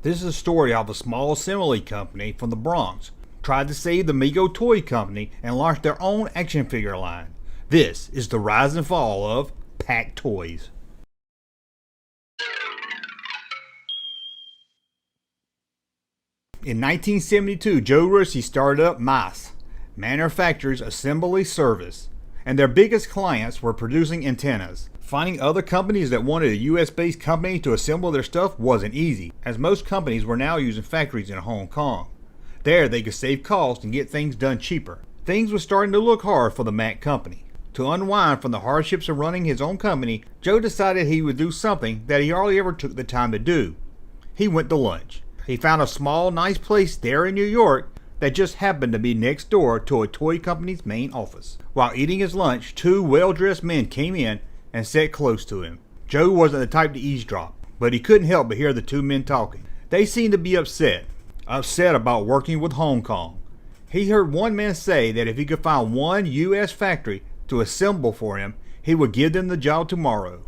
This is a story of a small assembly company from the Bronx tried to save the Mego toy company and launched their own action figure line. This is the rise and fall of Pac Toys. In 1972, Joe Russi started up MAS, Manufacturers Assembly Service, and their biggest clients were producing antennas. Finding other companies that wanted a US-based company to assemble their stuff wasn't easy, as most companies were now using factories in Hong Kong. There they could save costs and get things done cheaper. Things were starting to look hard for the Mac company. To unwind from the hardships of running his own company, Joe decided he would do something that he hardly ever took the time to do. He went to lunch. He found a small, nice place there in New York that just happened to be next door to a toy company's main office. While eating his lunch, two well-dressed men came in and sat close to him. Joe wasn't the type to eavesdrop, but he couldn't help but hear the two men talking. They seemed to be upset about working with Hong Kong. He heard one man say that if he could find one US factory to assemble for him, he would give them the job tomorrow.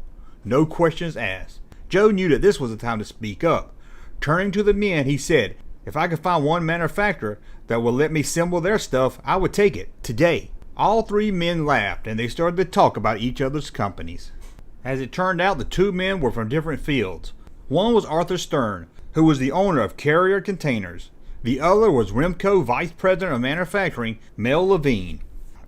No questions asked. Joe knew that this was the time to speak up. Turning to the men, he said, "If I could find one manufacturer that would let me assemble their stuff, I would take it, today." All three men laughed and they started to talk about each other's companies. As it turned out, the two men were from different fields. One was Arthur Stern, who was the owner of Carrier Containers. The other was Remco Vice President of Manufacturing, Mel Levine.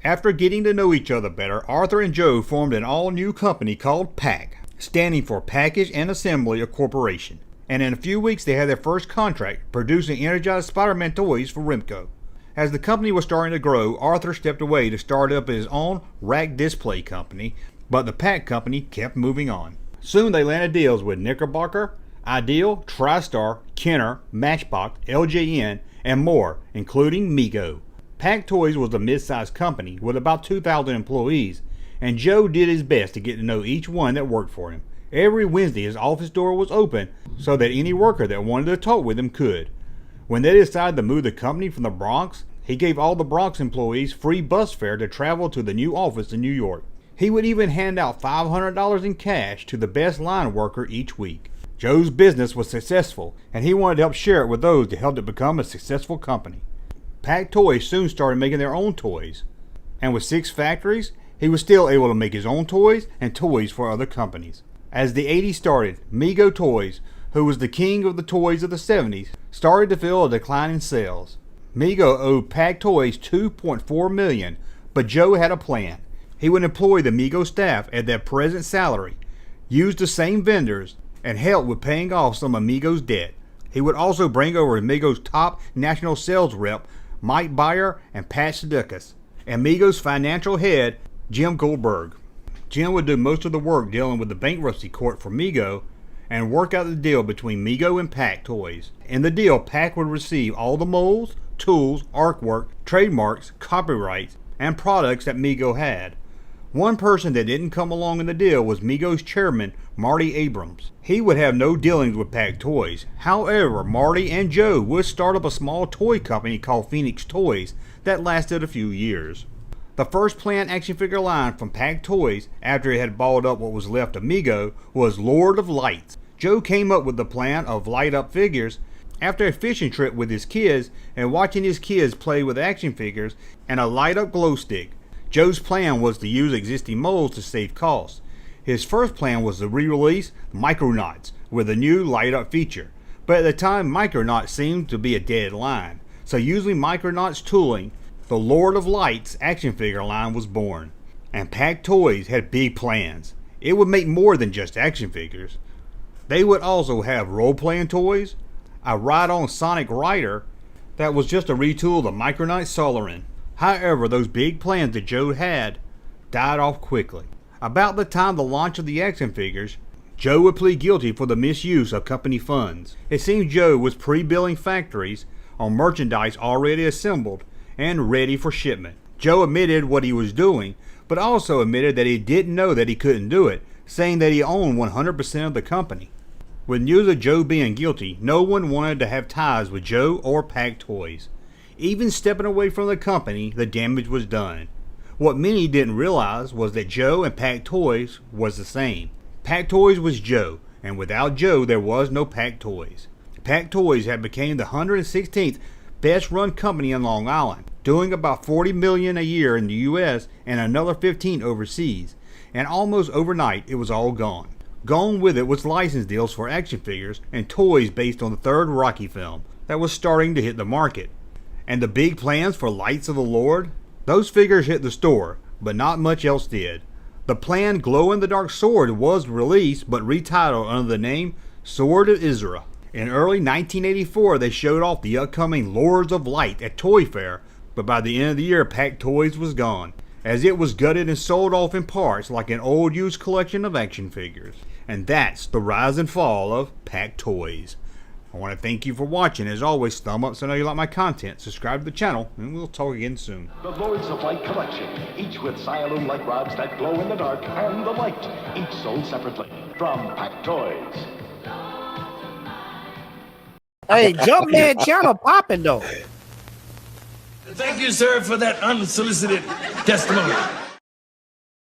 After getting to know each other better, Arthur and Joe formed an all-new company called PAC, standing for Package and Assembly Corporation. And in a few weeks they had their first contract, producing Energized Spider-Man toys for Remco. As the company was starting to grow, Arthur stepped away to start up his own rack display company, but the Pac company kept moving on. Soon they landed deals with Knickerbocker, Ideal, TriStar, Kenner, Matchbox, LJN, and more, including Mego. Pac Toys was a mid-sized company with about 2,000 employees, and Joe did his best to get to know each one that worked for him. Every Wednesday his office door was open so that any worker that wanted to talk with him could. When they decided to move the company from the Bronx, he gave all the Bronx employees free bus fare to travel to the new office in New York. He would even hand out $500 in cash to the best line worker each week. Joe's business was successful, and he wanted to help share it with those to help it become a successful company. Pac Toys soon started making their own toys, and with 6 factories, he was still able to make his own toys and toys for other companies. As the 80s started, Mego Toys, who was the king of the toys of the 70s, started to feel a decline in sales. Mego owed Pac Toys $2.4 million, but Joe had a plan. He would employ the Mego staff at their present salary, use the same vendors, and help with paying off some of Mego's debt. He would also bring over Mego's top national sales rep, Mike Bayer and Pat Sedukas, and Mego's financial head, Jim Goldberg. Jim would do most of the work dealing with the bankruptcy court for Mego and work out the deal between Mego and Pac Toys. In the deal, Pac would receive all the molds, tools, artwork, trademarks, copyrights, and products that Mego had. One person that didn't come along in the deal was Mego's chairman, Marty Abrams. He would have no dealings with Pac Toys. However, Marty and Joe would start up a small toy company called Phoenix Toys that lasted a few years. The first planned action figure line from Pac Toys, after it had balled up what was left of Mego, was Lord of Lights. Joe came up with the plan of light-up figures after a fishing trip with his kids and watching his kids play with action figures and a light-up glow stick. Joe's plan was to use existing molds to save costs. His first plan was to re-release Micronauts with a new light-up feature, but at the time Micronauts seemed to be a dead line, so using Micronauts tooling, the Lord of Lights action figure line was born. And Pac Toys had big plans. It would make more than just action figures. They would also have role-playing toys, a ride-on Sonic Rider that was just a retool of the Micronauts Solarin. However, those big plans that Joe had died off quickly. About the time of the launch of the action figures, Joe would plead guilty for the misuse of company funds. It seemed Joe was pre-billing factories on merchandise already assembled and ready for shipment. Joe admitted what he was doing, but also admitted that he didn't know that he couldn't do it, saying that he owned 100% of the company. With news of Joe being guilty, no one wanted to have ties with Joe or Pac Toys. Even stepping away from the company, the damage was done. What many didn't realize was that Joe and Pac Toys was the same. Pac Toys was Joe, and without Joe there was no Pac Toys. Pac Toys had become the 116th best run company in Long Island, doing about $40 million a year in the US and another 15 overseas. And almost overnight it was all gone. Gone with it was license deals for action figures and toys based on the third Rocky film that was starting to hit the market. And the big plans for Lights of the Lord? Those figures hit the store, but not much else did. The planned glow-in-the-dark sword was released but retitled under the name Sword of Israel. In early 1984 they showed off the upcoming Lords of Light at Toy Fair, but by the end of the year Pac Toys was gone, as it was gutted and sold off in parts like an old used collection of action figures. And that's the rise and fall of Pac Toys. I want to thank you for watching. As always, thumb up so I know you like my content, subscribe to the channel, and we'll talk again soon. The Lords of Light collection, each with Sialoom light rods that glow in the dark and the light, each sold separately from Pac Toys. Hey, Junkman channel popping though. Thank you, sir, for that unsolicited testimony.